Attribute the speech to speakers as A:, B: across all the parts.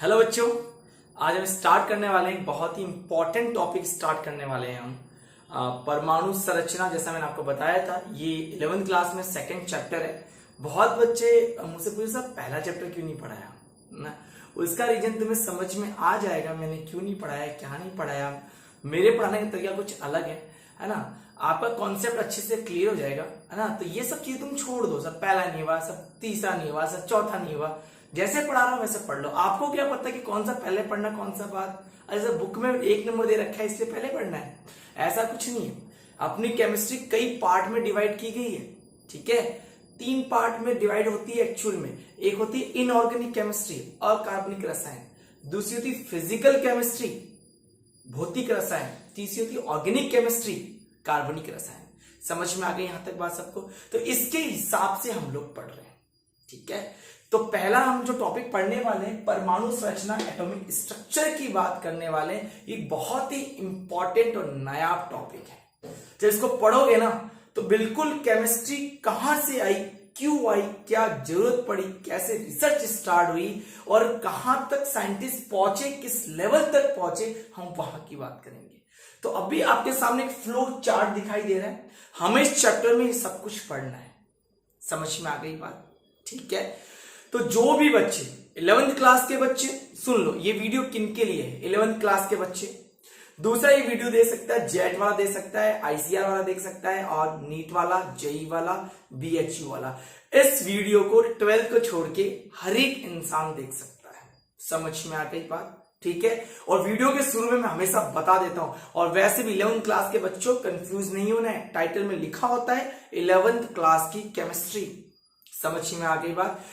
A: Hello बच्चों, आज हम स्टार्ट करने वाले हैं एक बहुत ही इंपॉर्टेंट टॉपिक स्टार्ट करने वाले हैं हम परमाणु संरचना। जैसा मैंने आपको बताया था, ये 11th क्लास में सेकंड चैप्टर है। बहुत बच्चे मुझसे पूछे सर पहला चैप्टर क्यों नहीं पढ़ाया ना। उसका रीजन तुम्हें समझ में आ जाएगा, मैंने क्यों नहीं पढ़ाया, क्या नहीं पढ़ाया। मेरे पढ़ाने का तरीका कुछ अलग है ना। आपका कॉन्सेप्ट अच्छे से क्लियर हो जाएगा, है ना। तो ये सब चीजें तुम छोड़ दो, सब पहला नहीं हुआ, सब तीसरा नहीं हुआ, सब चौथा नहीं हुआ, जैसे पढ़ा रहा हूं वैसे पढ़ लो। आपको क्या पता कि कौन सा पहले पढ़ना कौन सा बाद। ऐसा बुक में 1 नंबर दे रखा है इसलिए पहले पढ़ना है, ऐसा कुछ नहीं है। अपनी केमिस्ट्री कई पार्ट में डिवाइड की गई है, ठीक है। 3 पार्ट में डिवाइड होती है एक्चुअल में। एक होती है इनऑर्गेनिक केमिस्ट्री, अकार्बनिक रसायन। दूसरी होती है फिजिकल केमिस्ट्री, भौतिक रसायन। तीसरी होती है ऑर्गेनिक केमिस्ट्री, कार्बनिक रसायन। समझ में आ गई यहां तक बात सबको। तो इसके हिसाब से हम लोग पढ़ रहे हैं, ठीक है। तो पहला हम जो टॉपिक पढ़ने वाले हैं, परमाणु संरचना, एटॉमिक स्ट्रक्चर की बात करने वाले हैं। ये बहुत ही इंपॉर्टेंट और नया टॉपिक है। जब इसको पढ़ोगे ना तो बिल्कुल केमिस्ट्री कहां से आई, क्यों आई, क्या जरूरत पड़ी, कैसे रिसर्च स्टार्ट हुई और कहां तक साइंटिस्ट पहुंचे, किस लेवल तक पहुंचे, हम वहां की बात करेंगे। तो अभी आपके सामने एक फ्लो चार्ट दिखाई दे रहा है। हमें इस चैप्टर में सब कुछ पढ़ना है। समझ में आ गई बात, ठीक है। तो जो भी बच्चे 11th क्लास के बच्चे सुन लो, ये वीडियो किन के लिए है। 11th क्लास के बच्चे, दूसरा ये वीडियो दे सकता है, जेट वाला दे सकता है, आईसीआर वाला देख सकता है, और नीट वाला, जेई वाला, बीएचयू वाला। इस वीडियो को 12th को छोड़ के हर एक इंसान देख सकता है। समझ में आ गई बात, ठीक है। और वीडियो के शुरू में मैं हमेशा बता देता हूं, और वैसे भी 11th क्लास के बच्चों कंफ्यूज नहीं होना है। टाइटल में लिखा होता है 11th क्लास की केमिस्ट्री। समझ में आ गई बात।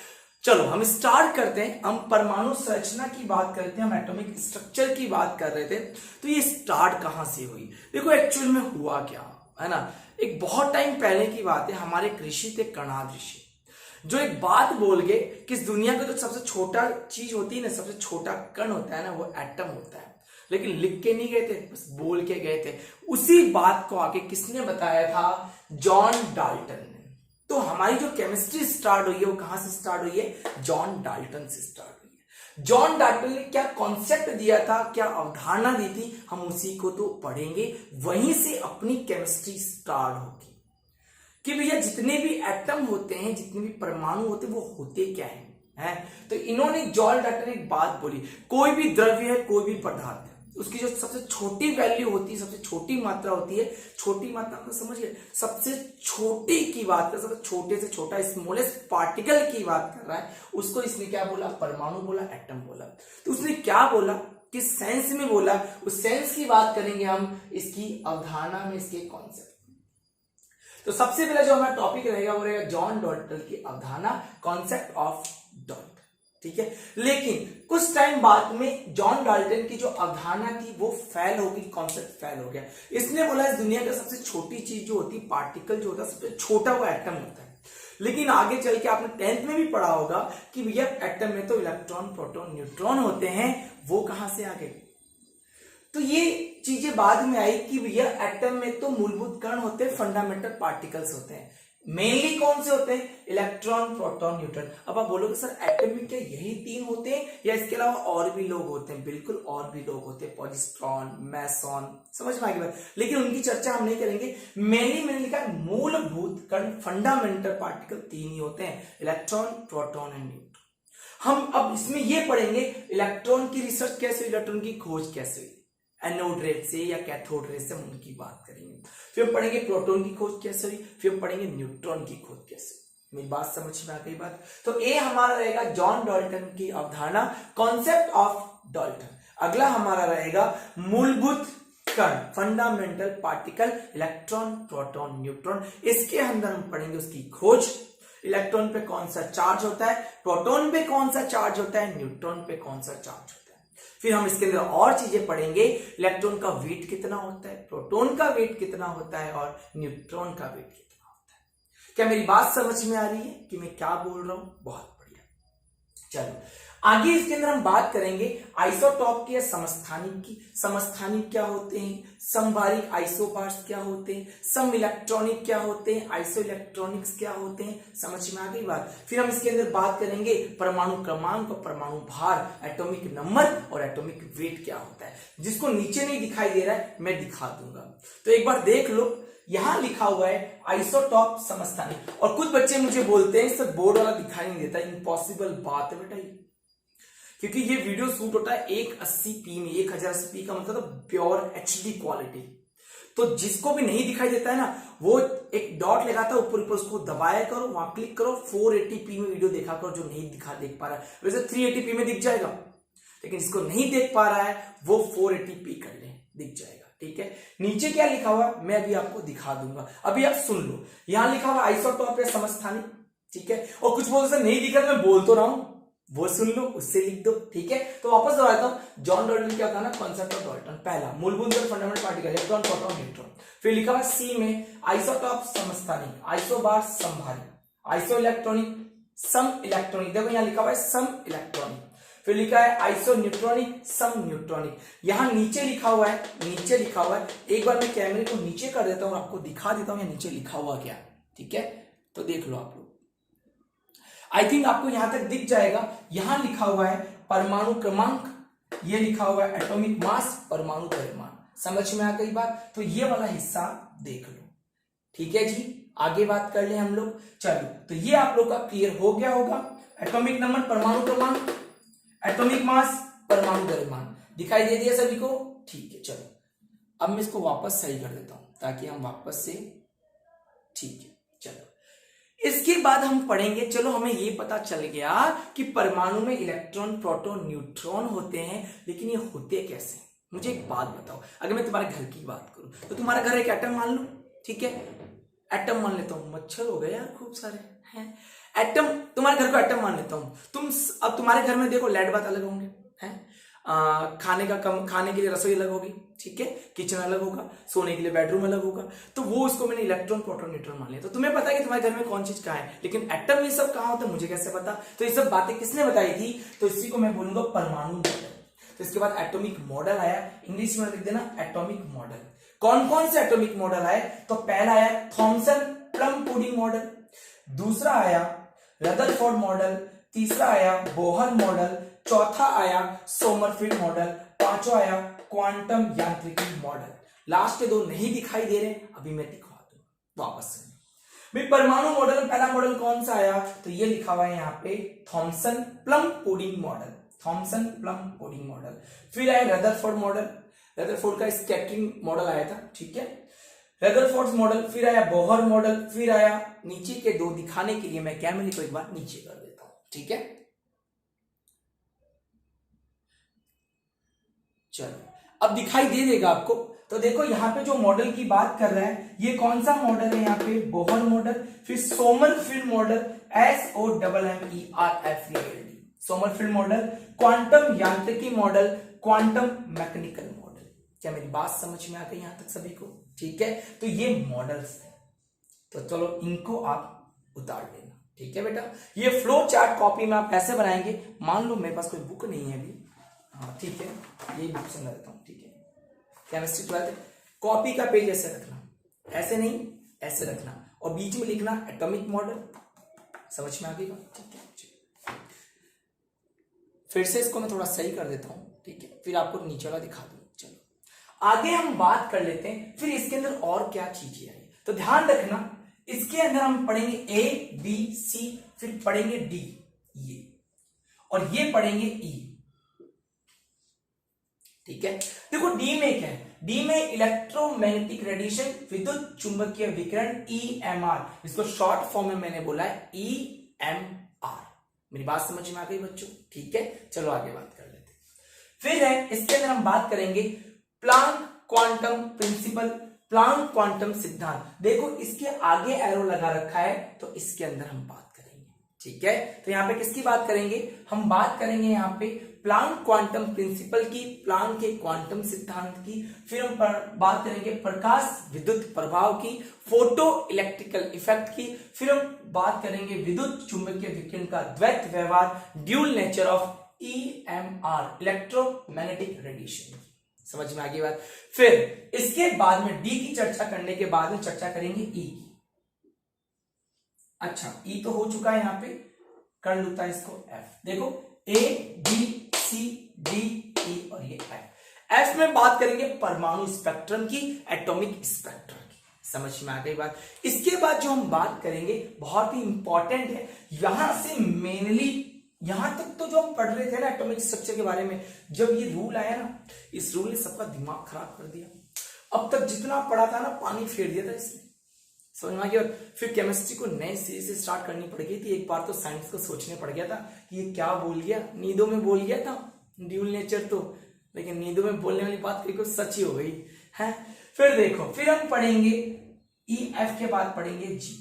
A: चलो हम स्टार्ट करते हैं। हम परमाणु संरचना की बात करते हैं, हम एटॉमिक स्ट्रक्चर की बात कर रहे थे। तो ये स्टार्ट कहां से हुई, देखो एक्चुअल में हुआ क्या है ना। एक बहुत टाइम पहले की बात है, हमारे एक ऋषि थे, कणाद ऋषि, जो एक बात बोल गए कि इस दुनिया का जो सबसे छोटा चीज होती है ना, सबसे छोटा कण होता है ना, वो एटम होता है। लेकिन लिख के नहीं गए थे, बस बोल के गए थे। उसी बात को आगे किसने बताया था, जॉन डाल्टन ने। तो हमारी जो केमिस्ट्री स्टार्ट हुई है वो कहां से स्टार्ट हुई है, जॉन डाल्टन से स्टार्ट हुई है। जॉन डाल्टन ने क्या कॉन्सेप्ट दिया था, क्या अवधारणा दी थी, हम उसी को तो पढ़ेंगे। वहीं से अपनी केमिस्ट्री स्टार्ट होगी कि भैया जितने भी एटम होते हैं, जितने भी परमाणु होते हैं, वो होते क्या है। तो इन्होंने, जॉन डाल्टन ने एक बात बोली, कोई भी द्रव्य है, कोई भी पदार्थ है, उसकी जो सबसे छोटी वैल्यू होती है, सबसे छोटी मात्रा होती है। छोटी मात्रा मतलब समझिए, सबसे छोटी की बात कर, सबसे छोटे से छोटा स्मॉलेस्ट पार्टिकल की बात कर रहा है, उसको इसने क्या बोला, परमाणु बोला, एटम बोला। तो उसने क्या बोला, किस सेंस में बोला, उस सेंस की बात करेंगे हम इसकी अवधारणा में, इसके कॉन्सेप्ट। तो सबसे पहला जो हमारा टॉपिक रहेगा वो रहेगा जॉन डाल्टन की अवधारणा, कॉन्सेप्ट ऑफ डाल्टन, ठीक है। लेकिन कुछ टाइम बाद में जॉन डाल्टन की जो अवधारणा थी वो फेल हो गई, कॉन्सेप्ट फेल हो गया। इसने बोला इस दुनिया की सबसे छोटी चीज जो होती, पार्टिकल जो होता है, सबसे छोटा वो एटम होता है। लेकिन आगे चल के आपने 10th में भी पढ़ा होगा कि भैया एटम में तो इलेक्ट्रॉन, प्रोटॉन, न्यूट्रॉन होते हैं, वो कहां से आ गए। तो ये चीजें बाद में आई कि भैया एटम में तो मूलभूत कण होते हैं, फंडामेंटल पार्टिकल्स होते हैं। मेनली कौन से होते हैं, इलेक्ट्रॉन, प्रोटॉन, न्यूट्रॉन। अब आप बोलोगे सर एटम में क्या यही 3 होते हैं या इसके अलावा और भी लोग होते हैं। बिल्कुल और भी लोग होते हैं, पॉजिट्रॉन, मेसॉन, समझ में आ गई बात। लेकिन उनकी चर्चा हम नहीं करेंगे। मेनली मैंने लिखा मूलभूत कण, फंडामेंटल पार्टिकल 3 ही होते हैं, इलेक्ट्रॉन, प्रोटॉन एंड न्यूट्रॉन। हम अब इसमें ये पढ़ेंगे इलेक्ट्रॉन की रिसर्च कैसे, इलेक्ट्रॉन की खोज कैसे हुई, एनोड रे से या कैथोड रे से, हम उनकी बात करेंगे। फिर हम पढ़ेंगे प्रोटॉन की खोज कैसे हुई, फिर हम पढ़ेंगे न्यूट्रॉन की खोज कैसे हुई। मेरी बात समझ में आ गई बात। तो ये हमारा रहेगा जॉन डाल्टन की अवधारणा, कॉन्सेप्ट ऑफ डाल्टन। अगला हमारा रहेगा मूलभूत कण, fundamental particle, electron, proton, neutron. इसके अंदर हम पढ़ेंगे उसकी खोज, इलेक्ट्रॉन पे कौन सा चार्ज होता है, प्रोटॉन पे कौन सा चार्ज होता है, न्यूट्रॉन पे कौन सा चार्ज होता है। फिर हम इसके अंदर और चीजें पढ़ेंगे, इलेक्ट्रॉन का वेट कितना होता है, प्रोटॉन का वेट कितना होता है, और न्यूट्रॉन का वेट कितना होता है। क्या मेरी बात समझ में आ रही है कि मैं क्या बोल रहा हूं, बहुत बढ़िया। चलो आगे इसके अंदर हम बात करेंगे आइसोटॉप के या समस्थानिक की। समस्थानिक क्या होते हैं, समभारिक आइसोबार्स क्या होते हैं, सम इलेक्ट्रॉनिक क्या होते हैं, आइसो इलेक्ट्रॉनिक्स क्या होते हैं, समझ में आ गई बात। फिर हम इसके अंदर बात करेंगे परमाणु क्रमांक और परमाणु भार, एटॉमिक नंबर और एटॉमिक वेट क्या होता है। जिसको नीचे नहीं दिखाई दे रहा है मैं दिखा दूंगा, तो एक बार देख लो। यहां लिखा हुआ है आइसोटॉप समस्थानिक, और कुछ बच्चे मुझे बोलते हैं सर बोर्ड वाला दिखाई नहीं देता, इम्पॉसिबल बात है बेटा ये, क्योंकि ये वीडियो शूट होता है 180p में। 1080p का मतलब प्योर HD क्वालिटी। तो जिसको भी नहीं दिखाई देता है ना, वो एक डॉट लगाता है ऊपर ऊपर, उसको दबाया करो, वहां क्लिक करो, 480p में वीडियो देखा करो। जो नहीं देख पा रहा है, वैसे 380p में दिख जाएगा, लेकिन जिसको नहीं देख पा रहा है वो 480p कर ले, दिख जाएगा। ठीक है, नीचे क्या लिखा हुआ है मैं अभी आपको दिखा दूंगा, अभी आप सुन लो। यहां लिखा हुआ आइसोटॉप या समस्थानिक, ठीक है। और कुछ बोल से नहीं दिखा तो मैं बोल तो रहा हूं, वो सुन लो, उससे लिख दो। ठीक है, तो वापस दोहराता हूं। जॉन डाल्टन क्या था ना, कॉन्सेप्ट ऑफ डाल्टन। पहला मूलभूत fundamental particle, electron, proton, neutron. फिर लिखा हुआ सी में आइसोटॉप समस्थानिक, आइसोबार समभारिक, आइसो इलेक्ट्रॉनिक, सम इलेक्ट्रॉनिक। देखो यहां लिखा हुआ है सम इलेक्ट्रॉनिक। फिर लिखा है आइसो न्यूट्रॉनिक, सम न्यूट्रॉनिक। यहां नीचे लिखा हुआ है, नीचे लिखा हुआ है। एक बार मैं कैमरे को नीचे कर देता हूं और आपको दिखा देता हूं नीचे लिखा हुआ क्या। ठीक है, तो देख लो आप लोग, आई थिंक आपको यहां तक दिख जाएगा। यहां लिखा हुआ है परमाणु क्रमांक, ये लिखा हुआ है एटॉमिक मास, परमाणु द्रव्यमान। समझ में आ गई बात, तो ये वाला हिस्सा देख लो। ठीक है जी, आगे बात कर ले हम लोग। चलो, तो ये आप लोग का क्लियर हो गया होगा। एटॉमिक नंबर, परमाणु क्रमांक, एटॉमिक मास, परमाणु द्रव्यमान दिखाई दे दिया सभी को। ठीक है, चलो अब मैं इसको वापस सही कर देता हूं ताकि हम वापस से, ठीक है। चलो इसके बाद हम पढ़ेंगे, चलो हमें ये पता चल गया कि परमाणु में इलेक्ट्रॉन, प्रोटॉन, न्यूट्रॉन होते हैं, लेकिन ये होते कैसे। मुझे एक बात बताओ, अगर मैं तुम्हारे घर की बात करूं तो तुम्हारा घर एक एटम मान लो, ठीक है, एटम मान लेता हूं। मच्छर हो गए यार खूब सारे हैं। एटम, तुम्हारे घर को एटम मान लेता हूं। तुम अब तुम्हारे घर में देखो लाइट बात अलग होंगे, हैं, खाने के लिए रसोई अलग होगी, ठीक है, किचन अलग होगा, सोने के लिए बेडरूम अलग होगा। तो वो उसको मैंने इलेक्ट्रॉन, प्रोटॉन, न्यूट्रॉन मान लिया। तो तुम्हें पता है कि तुम्हारे घर में कौन चीज कहाँ है, लेकिन एटम ये सब कहाँ होता है मुझे कैसे पता। तो ये सब बातें किसने बताई थी, तो इसी को मैं बोलूंगा परमाणु मॉडल। तो इसके बाद एटॉमिक मॉडल आया, इंग्लिश में लिख देना एटॉमिक मॉडल। कौन कौन से एटॉमिक मॉडल आए, तो पहला आया थॉमसन प्लम पुडिंग मॉडल, दूसरा आया रदरफोर्ड मॉडल, तीसरा आया बोहर मॉडल, चौथा आया सोमरफील्ड मॉडल, पांचवा आया क्वांटम यांत्रिकी मॉडल। लास्ट के दो नहीं दिखाई दे रहे, अभी मैं दिखा दूंगा वापस से। भाई परमाणु मॉडल पहला मॉडल कौन सा आया, तो ये लिखा हुआ है यहाँ पे Thomson plum pudding model, Thomson plum pudding model. फिर आया रदरफोर्ड मॉडल, रदरफोर्ड का स्कैटरिंग मॉडल आया था, ठीक है, रदरफोर्ड मॉडल। फिर आया बोहर मॉडल, फिर आया, नीचे के दो दिखाने के लिए मैं कैमरे को एक बार नीचे कर देता हूं, ठीक है। चलो अब दिखाई दे देगा आपको। तो देखो यहाँ पे जो मॉडल की बात कर रहा है, ये कौन सा मॉडल है, यहाँ पे बोहर मॉडल, फिर Sommerfeld model, SOMMERFIELD, Sommerfeld model, quantum यांत्रिकी मॉडल, क्वांटम मैकेनिकल मॉडल। क्या मेरी बात समझ में आ गई यहां तक सभी को, ठीक है। तो ये मॉडल्स हैं, तो चलो इनको आप उतार लेना, ठीक है बेटा। ये फ्लो चार्ट कॉपी में आप ऐसे बनाएंगे, मान लो मेरे पास कोई बुक नहीं है अभी, हाँ ठीक है, ये बुक से मैं देता हूं, ठीक है, केमिस्ट्री 12 कॉपी का पेज ऐसे रखना, ऐसे नहीं ऐसे रखना, और बीच में लिखना एटॉमिक मॉडल। समझ में आ गई बात, ठीक है। फिर से इसको मैं थोड़ा सही कर देता हूं, ठीक है, फिर आपको नीचे वाला दिखा दूं। चलो आगे हम बात कर लेते हैं, फिर इसके अंदर और क्या चीजें आई। तो ध्यान रखना, इसके अंदर हम पढ़ेंगे A B C, फिर पढ़ेंगे D, ये, और ये पढ़ेंगे E, ठीक है। देखो डी में क्या है, डी में इलेक्ट्रोमैग्नेटिक रेडिएशन, विद्युत चुंबकीय विकिरण, EMR, इसको शॉर्ट फॉर्म में मैंने बोला है EMR। मेरी बात समझ में आ गई बच्चों, ठीक है। चलो आगे बात कर लेते हैं। फिर है इसके अंदर हम बात करेंगे Planck quantum principle, Planck quantum सिद्धांत। देखो इसके आगे एरो लगा रखा है, तो इसके अंदर हम बात करेंगे, ठीक है। तो यहाँ पे किसकी बात करेंगे, हम बात करेंगे यहाँ पे प्लांक क्वांटम प्रिंसिपल की, प्लांक के क्वांटम सिद्धांत की। फिर हम बात करेंगे प्रकाश विद्युत प्रभाव की, फोटो इलेक्ट्रिकल इफेक्ट की। फिर हम बात करेंगे विद्युत चुंबकीय विकिरण का द्वैत व्यवहार, dual nature of EMR, electromagnetic radiation. समझ में आ गई बात। फिर इसके बाद में डी की चर्चा करने के बाद में चर्चा करेंगे ई की। अच्छा, ई तो हो चुका है, यहां पे कर लूता है इसको एफ। देखो A B C D E और ये एफ। एफ में बात करेंगे परमाणु स्पेक्ट्रम की, एटॉमिक स्पेक्ट्रम की। समझ में आ गई बात। इसके बाद जो हम बात करेंगे बहुत ही इंपॉर्टेंट है, यहां से मेनली यहां तक तो जो हम पढ़ रहे थे ना एटॉमिक स्ट्रक्चर के बारे में, जब ये रूल आया ना, इस रूल ने सबका दिमाग खराब कर दिया। अब तक जितना पढ़ा था ना पानी फेर दिया था इसने। समझ में आ गया। और फिर केमिस्ट्री को नए सिरे से स्टार्ट करनी पड़ गई थी। एक बार तो साइंस को सोचने पड़ गया था कि ये क्या बोल गया, नींदों में बोल गया था ड्यूल नेचर तो, लेकिन नींदों में बोलने वाली बात कहीं कुछ सच ही हो गई है। फिर देखो, फिर हम पढ़ेंगे ई एफ के बाद पढ़ेंगे जी,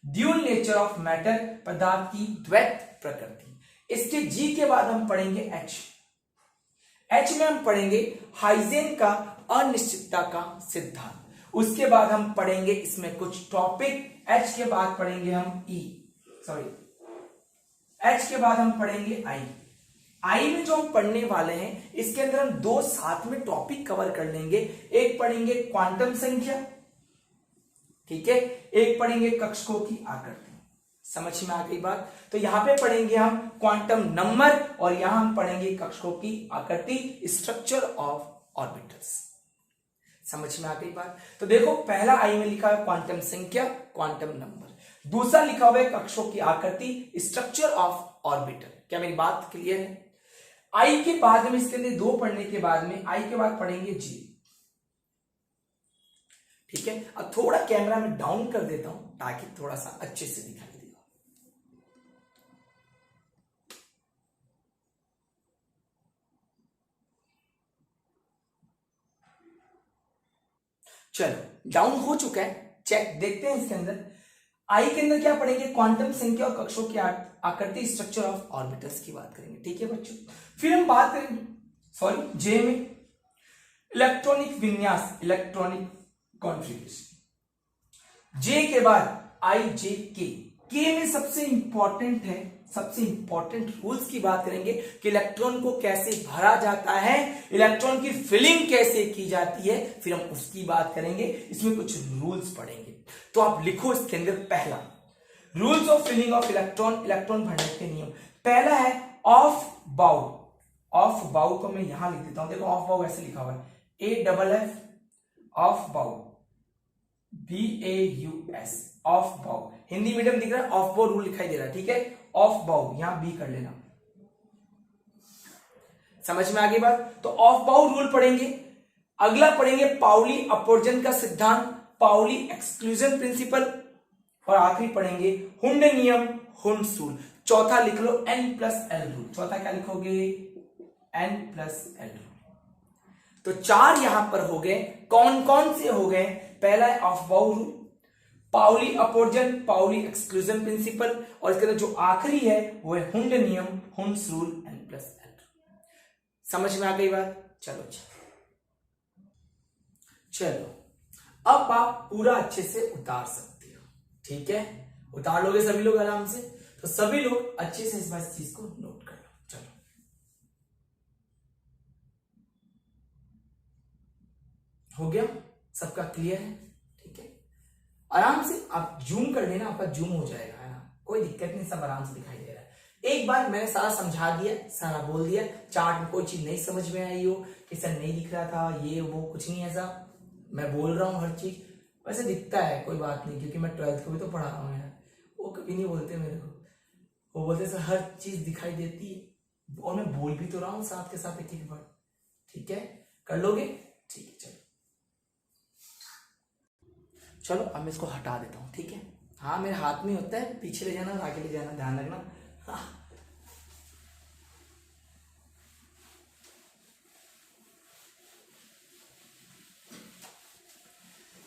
A: ड्यूल नेचर ऑफ मैटर, पदार्थ की द्वैत प्रकृति। इसके जी के बाद हम पढ़ेंगे एच। एच में हम पढ़ेंगे हाइजेन का अनिश्चितता का सिद्धांत। उसके बाद हम पढ़ेंगे इसमें कुछ टॉपिक। एच के बाद पढ़ेंगे हम एच के बाद हम पढ़ेंगे आई। आई में जो हम पढ़ने वाले हैं, इसके अंदर हम दो साथ में टॉपिक कवर कर लेंगे। एक पढ़ेंगे क्वांटम संख्या, ठीक है, एक पढ़ेंगे कक्षकों की आकृति। समझ में आ गई बात। तो यहां पे पढ़ेंगे हम क्वांटम नंबर और यहां हम पढ़ेंगे कक्षकों की आकृति, स्ट्रक्चर ऑफ ऑर्बिटल्स। समझ में आ गई बात। तो देखो, पहला आई में लिखा है क्वांटम संख्या, क्वांटम नंबर। दूसरा लिखा हुआ है कक्षकों की आकृति, स्ट्रक्चर ऑफ ऑर्बिटल। क्या मेरी बात क्लियर है? आई के बाद में इसके अंदर दो पढ़ने के बाद में आई के बाद पढ़ेंगे जी, ठीक है। अब थोड़ा कैमरा में डाउन कर देता हूं ताकि थोड़ा सा अच्छे से दिखाई दे। चलो, डाउन हो चुका है, चेक देखते हैं इसके अंदर। आई के अंदर क्या पढ़ेंगे? क्वांटम संख्या और कक्षों की आकृति, स्ट्रक्चर ऑफ ऑर्बिटल्स की बात करेंगे, ठीक है बच्चों। फिर हम बात करेंगे जे में इलेक्ट्रॉनिक विन्यास, इलेक्ट्रॉनिक कॉन्फ़िगरेशन। जे के बाद आई जे के में सबसे इंपॉर्टेंट है, सबसे इंपॉर्टेंट रूल्स की बात करेंगे कि इलेक्ट्रॉन को कैसे भरा जाता है, इलेक्ट्रॉन की फिलिंग कैसे की जाती है, फिर हम उसकी बात करेंगे। इसमें कुछ रूल्स पढ़ेंगे, तो आप लिखो इसके अंदर। पहला rules of filling of electron, electron भरने के नियम। पहला है ऑफ बाउ। ऑफ बाउ को मैं यहां लिख देता हूं, देखो ऑफ बाउ ऐसे लिखा हुआ है, AFF ऑफ बाउ, BAUS ऑफ बाउ। हिंदी मीडियम दिख रहा है, ऑफ बाउ रूल दिखाई दे रहा है, ठीक है। ऑफ बाउ यहां बी कर लेना। समझ में आ गई बात। तो ऑफ बाउ रूल पढ़ेंगे। अगला पढ़ेंगे पाउली अपवर्जन का सिद्धांत, पाउली एक्सक्लूजन प्रिंसिपल, और आखिरी पढ़ेंगे हुंड नियम, हुंड्स रूल। चौथा लिख लो N+L रूल। चौथा क्या लिखोगे? N+L rule. तो चार यहां पर हो गए। कौन कौन से हो गए? पहला है ऑफ बाउ रूल, पाउली अपवर्जन, पाउली एक्सक्लूजन प्रिंसिपल, और इसके अंदर जो आखिरी है वो है हुंड नियम, हुंड्स रूल, N+L। समझ में आ गई बात। चलो अब आप पूरा अच्छे से उतार सकते हो, ठीक है। उतार लोगे सभी लोग आराम से। तो सभी लोग अच्छे से इस चीज को नोट कर लो। चलो, हो गया, सबका क्लियर है, ठीक है। आराम से आप जूम कर लेना, आपका जूम हो जाएगा, है ना, कोई दिक्कत नहीं, सब आराम से दिखाई दे रहा है। एक बार मैंने सारा समझा दिया, सारा बोल दिया। चार्ट में कोई चीज नहीं समझ में आई हो कि सर नहीं दिख रहा था, ये वो कुछ नहीं, ऐसा मैं बोल रहा हूँ हर चीज वैसे दिखता है, कोई बात नहीं, क्योंकि मैं 12th को भी तो पढ़ा रहा हूँ यार। वो कभी नहीं बोलते मेरे को, वो बोलते सर हर चीज दिखाई देती है, और मैं बोल भी तो रहा हूँ साथ के साथ एक एक बार, ठीक है। कर लोगे? ठीक है, चलो अब मैं इसको हटा देता हूं, ठीक है। हाँ, मेरे हाथ में होता है, पीछे ले जाना, आगे ले जाना, ध्यान रखना। हाँ।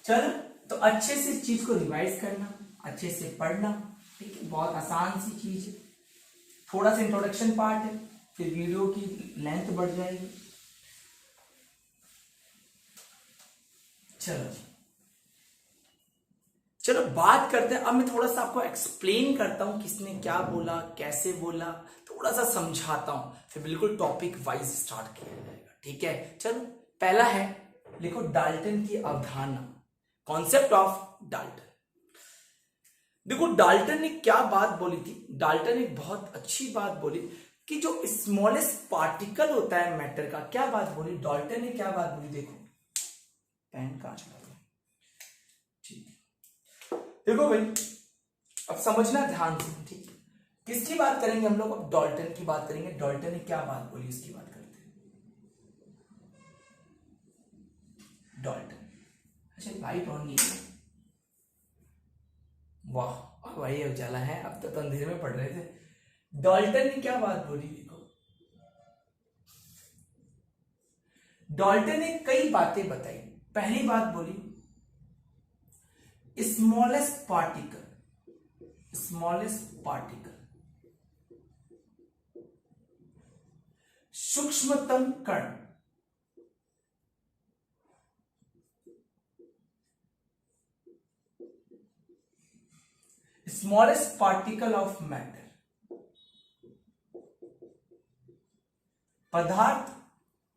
A: चलो, तो अच्छे से इस चीज को रिवाइज करना, अच्छे से पढ़ना, ठीक है। बहुत आसान सी चीज है, थोड़ा सा इंट्रोडक्शन पार्ट है, फिर वीडियो की लेंथ बढ़ जाएगी। चलो बात करते हैं। अब मैं थोड़ा सा आपको एक्सप्लेन करता हूं किसने क्या बोला, कैसे बोला, थोड़ा सा समझाता हूं, फिर बिल्कुल टॉपिक वाइज स्टार्ट किया जाएगा। ठीक है, चलो पहला है, लिखो डाल्टन की अवधारणा, कॉन्सेप्ट ऑफ डाल्टन। देखो डाल्टन ने क्या बात बोली थी, डाल्टन ने बहुत अच्छी बात बोली कि जो स्मॉलेस्ट पार्टिकल होता है मैटर का, क्या बात बोली डाल्टन ने, क्या बात बोली, देखो पेन कहां चला गया, ठीक है देखो भाई, अब समझना ध्यान से, ठीक है किसकी बात करेंगे हम लोग, अब डाल्टन की बात करेंगे। डाल्टन ने क्या बात बोली उसकी बात करते हैं। डाल्टन, अच्छा लाइट ऑन नहीं है, वाह अब भाई उजाला है, अब तो अंधेरे में पड़ रहे थे। डाल्टन ने क्या बात बोली, देखो डाल्टन ने कई बातें बताई। पहली बात बोली स्मॉलेस्ट पार्टिकल, स्मॉलेस्ट पार्टिकल, सूक्ष्मतम कण, स्मॉलेस्ट पार्टिकल ऑफ मैटर, पदार्थ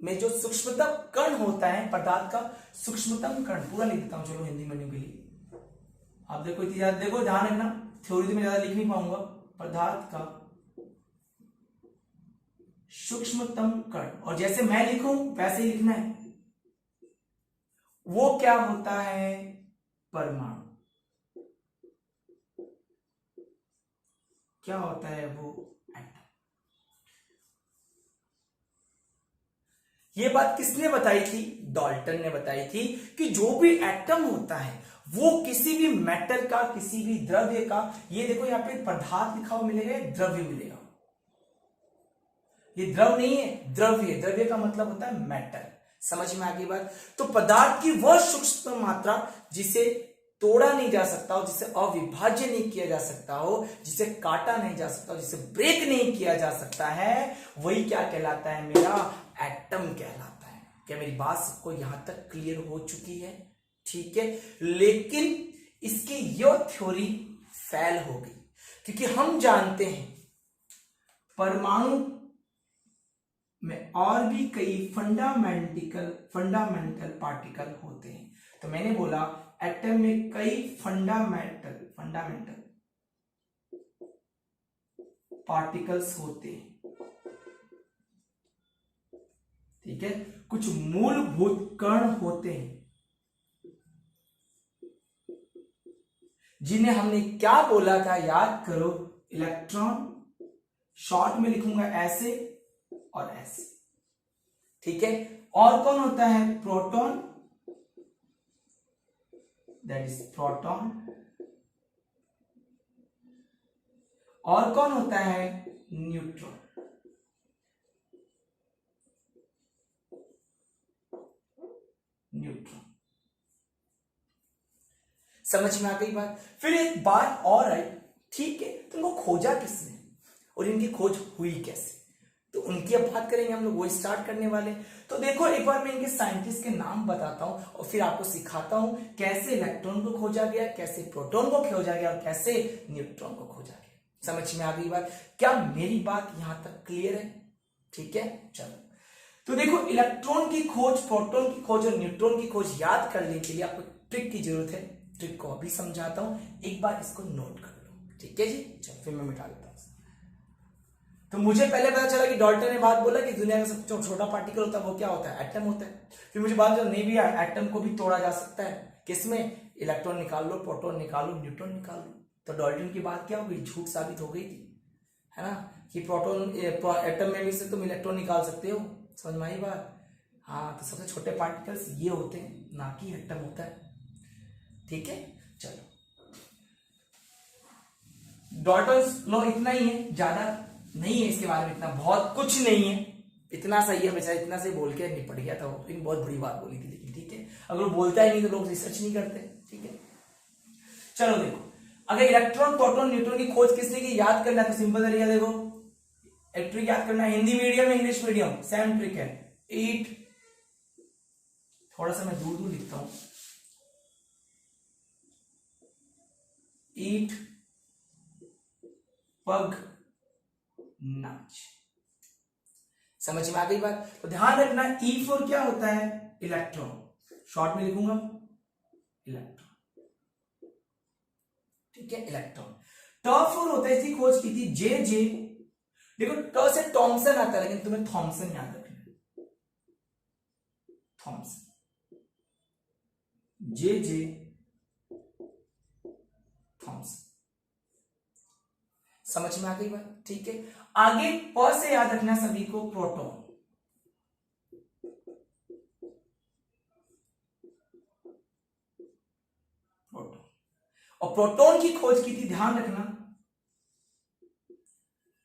A: में जो सूक्ष्मतम कण होता है, पदार्थ का सूक्ष्मतम कण, पूरा लिख देता हूं चलो हिंदी में के लिए। आप देखो इतनी ज्यादा, देखो ध्यान रखना, थ्योरी तो मैं ज्यादा लिख नहीं पाऊंगा। पदार्थ का सूक्ष्मतम कण, और जैसे मैं लिखूं वैसे ही लिखना है। वो क्या होता है, परमाणु। क्या होता है वो, एटम। ये बात किसने बताई थी, डाल्टन ने बताई थी कि जो भी एटम होता है वो किसी भी मैटर का, किसी भी द्रव्य का, ये देखो यहां पे पदार्थ लिखा हुआ मिलेगा, द्रव्य मिलेगा, ये द्रव नहीं है, द्रव्य, द्रव्य का मतलब होता है मैटर। समझ में आ गई बात। तो पदार्थ की वह सूक्ष्म मात्रा जिसे तोड़ा नहीं जा सकता हो, जिसे अविभाज्य नहीं किया जा सकता हो, जिसे काटा नहीं जा सकता हो, जिसे ब्रेक नहीं किया जा सकता है, वही क्या कहलाता है, मेरा एटम कहलाता है। क्या मेरी बात सबको यहां तक क्लियर हो चुकी है, ठीक है। लेकिन इसकी यह थ्योरी फेल हो गई, क्योंकि हम जानते हैं परमाणु में और भी कई फंडामेंटल पार्टिकल होते हैं। तो मैंने बोला एटम में कई फंडामेंटल पार्टिकल्स होते हैं, ठीक है, कुछ मूलभूत कण होते हैं जिन्हें हमने क्या बोला था, याद करो, इलेक्ट्रॉन, शॉर्ट में लिखूंगा ऐसे और ऐसे, ठीक है। और कौन होता है, प्रोटॉन, दैट इज प्रोटॉन। और कौन होता है, न्यूट्रॉन। न्यूट्रॉन, समझ में आ गई बात। फिर एक बात और आई, ठीक है, तुमको खोजा किसने और इनकी खोज हुई कैसे, तो उनकी अब बात करेंगे हम लोग, वो स्टार्ट करने वाले। तो देखो एक बार मैं इनके साइंटिस्ट के नाम बताता हूं और फिर आपको सिखाता हूं कैसे इलेक्ट्रॉन को खोजा गया, कैसे प्रोटॉन को खोजा गया और कैसे न्यूट्रॉन को खोजा गया। समझ में आ गई बात, क्या मेरी बात यहां तक क्लियर है, ठीक है। चलो तो देखो इलेक्ट्रॉन की खोज, प्रोटॉन की खोज और न्यूट्रॉन की खोज याद करने के लिए आपको ट्रिक की जरूरत है। ट्रिक को अभी समझाता हूं, एक बार इसको नोट कर लो, ठीक है जी। चलो फिर मैं मिटा देता हूं। तो मुझे पहले पता चला कि डाल्टन ने बात बोला कि दुनिया का सबसे छोटा पार्टिकल होता है वो क्या होता है, एटम होता है। फिर मुझे बात चला नहीं भी, एटम को भी तोड़ा जा सकता है, किसमें, इलेक्ट्रॉन निकाल लो, प्रोटॉन निकाल लो, न्यूट्रॉन निकाल लो। तो डाल्टन की बात क्या हो गई, झूठ साबित हो गई थी, है ना, कि प्रोटॉन एटम में भी से तुम इलेक्ट्रॉन निकाल सकते हो। समझ में आई बात। हाँ, तो सबसे छोटे पार्टिकल्स ये होते हैं, ना कि एटम होता है, ठीक है। चलो डाल्टन लॉ इतना ही है, ज्यादा नहीं है इसके बारे में, इतना बहुत कुछ नहीं है, इतना सही है बेचारा, इतना से बोल के निपट गया था वो, लेकिन बहुत बड़ी बात बोली थी, लेकिन ठीक है, अगर वो बोलता ही नहीं तो लोग रिसर्च नहीं करते, ठीक है। चलो देखो, अगर इलेक्ट्रॉन, प्रोटॉन, न्यूट्रॉन की खोज किसने की, याद करना है तो सिंपल तरीका देखो, एक ट्रिक याद करना है, Hindi medium English medium same trick है। ईट, थोड़ा सा मैं दूर दूर लिखता हूं, ईट, पग, नाच। समझ में आ गई बात? तो ध्यान रखना E4 क्या होता है? इलेक्ट्रॉन। शॉर्ट में लिखूंगा इलेक्ट्रॉन, ठीक है, इलेक्ट्रॉन। T4 होता है, इसकी खोज की थी जे। देखो ट से टॉमसन आता है, लेकिन तुम्हें थॉमसन याद रखना है। Thomson, J Thomson. समझ में आ गई बात? ठीक है। आगे प से याद रखना सभी को प्रोटॉन। और प्रोटॉन की खोज की थी, ध्यान रखना,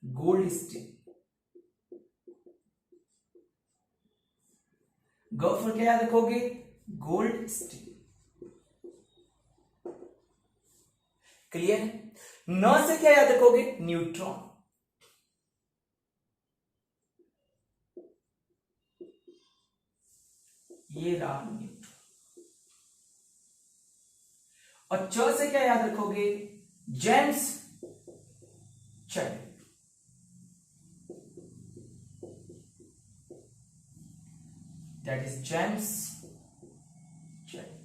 A: गोल्डस्टीन। ग फॉर क्या याद रखोगे? गोल्डस्टीन। क्लियर है? न से क्या याद रखोगे? न्यूट्रॉन। ये रहा न्यूट्रॉन। और च से क्या याद रखोगे? James Chadwick. That is James Chadwick.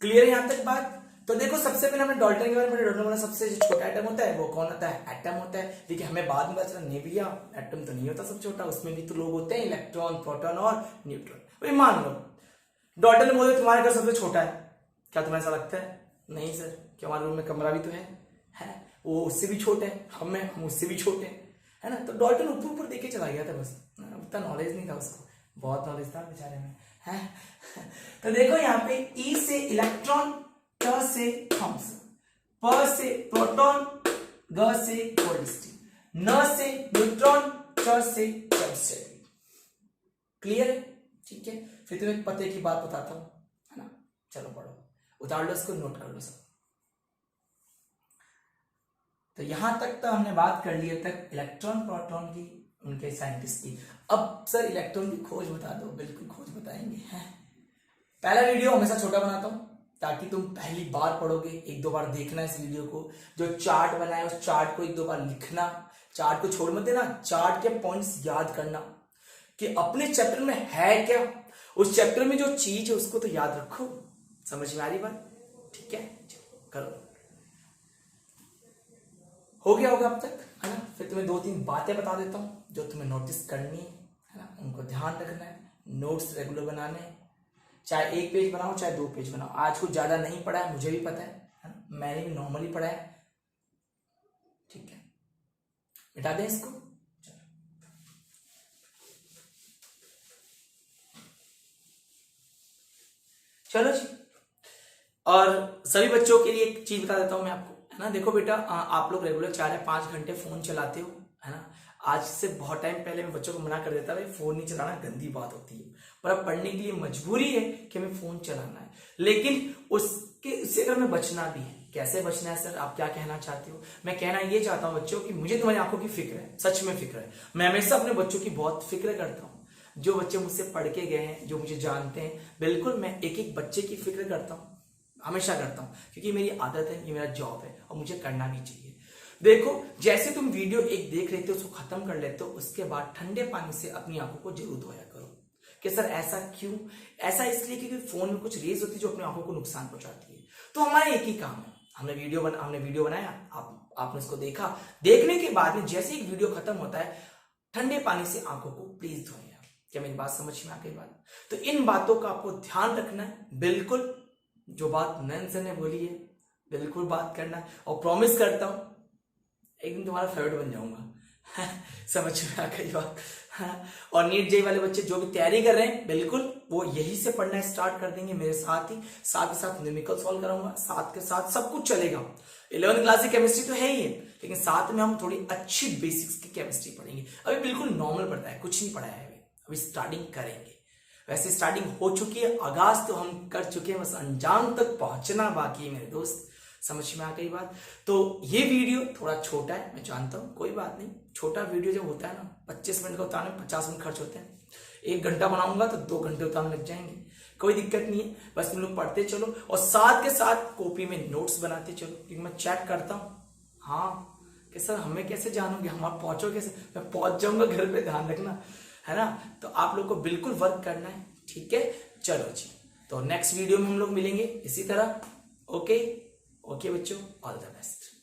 A: Clear है यहां तक बात? तो देखो सबसे पहले हमने डाल्टन के बारे में पढ़ा। डाल्टन सबसे जो छोटा एटम होता है वो कौन होता है? एटम होता है। देखिए हमें बाद में पता चला नहीं भैया एटम तो नहीं होता सब छोटा, उसमें भी तो लोग होते हैं, इलेक्ट्रॉन, प्रोटॉन और न्यूट्रॉन। भाई मान लो डाल्टन ने बोले तुम्हारे घर सबसे छोटा है, क्या तुम्हें ऐसा लगता है? नहीं सर, क्या हमारे रूम में कमरा भी तो है वो उससे भी छोटे हैं, हम उससे भी छोटे हैं, है ना। तो डाल्टन ऊपर ऊपर देखे चला गया था, बस उतना नॉलेज नहीं था उसको, बहुत नॉलेज था बेचारे में, है। तो देखो यहाँ पे ई से इलेक्ट्रॉन, ट से थॉमसन, प से प्रोटॉन, ग से गोल्डस्टीन, न से न्यूट्रॉन, च से जेम्स चैडविक। क्लियर है? ठीक है। फिर तुम्हें पते की बात बताता हूं, है ना। चलो पढ़ो, उतार लो इसको, नोट कर लो सब। तो यहां तक तो हमने बात कर ली है तक इलेक्ट्रॉन प्रोटॉन की, उनके साइंटिस्ट की। अब सर इलेक्ट्रॉन की खोज बता दो। बिल्कुल खोज बताएंगे, हैं। पहला वीडियो हमेशा छोटा बनाता हूं ताकि तुम पहली बार पढ़ोगे, एक दो बार देखना इस वीडियो को। जो चार्ट बनाया उस चार्ट को एक दो बार लिखना, चार्ट को छोड़ मत देना, चार्ट के पॉइंट्स याद करना कि अपने चैप्टर में है क्या, उस चैप्टर में जो चीज है उसको तो याद रखो। समझ में आ रही बात? ठीक है, करो। हो गया होगा अब तक, है ना। फिर तुम्हें दो तीन बातें बता देता हूं जो तुम्हें नोटिस करनी है ना, उनको ध्यान रखना है। नोट्स रेगुलर बनाने हैं, चाहे एक पेज बनाओ चाहे दो पेज बनाओ। आज कुछ ज्यादा नहीं पढ़ा है, मुझे भी पता है ना, मैंने भी नॉर्मली पढ़ा है। ठीक है, मिटा दें इसको। चलो जी। और सभी बच्चों के लिए एक चीज बता देता हूं मैं आपको, है ना। देखो बेटा, आप लोग रेगुलर 4 या 5 घंटे फोन चलाते हो, है ना। आज से बहुत टाइम पहले मैं बच्चों को मना कर देता, भाई फोन नहीं चलाना, गंदी बात होती है। पर अब पढ़ने के लिए मजबूरी है कि हमें फोन चलाना है, लेकिन उससे अगर हमें बचना भी है। कैसे बचना है सर, आप क्या कहना चाहते हो? मैं कहना ये चाहता हूँ बच्चों की मुझे तुम्हारी आंखों की फिक्र है, सच में फिक्र है। मैं हमेशा अपने बच्चों की बहुत फिक्र करता हूँ। जो बच्चे मुझसे पढ़ के गए हैं, जो मुझे जानते हैं, बिल्कुल मैं एक एक बच्चे की फिक्र करता हूँ, हमेशा करता हूँ, क्योंकि मेरी आदत है, ये मेरा जॉब है और मुझे करना भी चाहिए। देखो जैसे तुम वीडियो एक देख रहे थे उसको खत्म कर लेते हो, उसके बाद ठंडे पानी से अपनी आंखों को जरूर धोया करो। कि सर ऐसा क्यों? ऐसा इसलिए क्योंकि फोन में कुछ रेज होती है जो अपनी आंखों को नुकसान पहुंचाती है। तो हमारा एक ही काम है, हमने वीडियो बनाया, आपने उसको देखा, देखने के बाद में जैसे ही वीडियो खत्म होता है ठंडे पानी से आंखों को प्लीज धोएं। क्या मेरी बात समझ में आ गई बात? तो इन बातों का आपको ध्यान रखना है, बिल्कुल जो बात नैन सर ने बोली है बिल्कुल बात करना है, और प्रॉमिस करता हूं एक दिन तुम्हारा फेवरेट बन जाऊंगा। समझ में आ गई बात? और नीट जेई वाले बच्चे जो भी तैयारी कर रहे हैं, बिल्कुल वो यही से पढ़ना स्टार्ट कर देंगे मेरे साथ ही। साथ के साथ न्यूमेरिकल सॉल्व कराऊंगा, साथ के साथ सब कुछ चलेगा। 11th क्लास की केमिस्ट्री तो है ही है, लेकिन साथ में हम थोड़ी अच्छी बेसिक्स की केमिस्ट्री पढ़ेंगे। अभी बिल्कुल नॉर्मल पढ़ता है, कुछ नहीं पढ़ाया है अभी स्टार्टिंग करेंगे। वैसे स्टार्टिंग हो चुकी है, आगाज तो हम कर चुके हैं, बस अंजाम तक पहुंचना बाकी है मेरे दोस्त। समझ में आ गई बात? तो ये वीडियो थोड़ा छोटा है, मैं जानता हूं, कोई बात नहीं। छोटा वीडियो जब होता है ना, 25 मिनट का उतारने में 50 मिनट खर्च होते हैं। 1 घंटा बनाऊंगा तो 2 घंटे उतारने लग जाएंगे। कोई दिक्कत नहीं है, बस तुम लोग पढ़ते चलो और साथ के साथ कॉपी में नोट्स बनाते चलो, क्योंकि मैं चेक करता हूँ। हाँ कि सर हमें कैसे जानोगे, हम आप पहुंचो कैसे, मैं पहुंच जाऊंगा घर पे, ध्यान रखना है ना। तो आप लोग को बिल्कुल वर्क करना है, ठीक है। चलो जी, तो नेक्स्ट वीडियो में हम लोग मिलेंगे इसी तरह। ओके ओके बच्चों, ऑल द बेस्ट।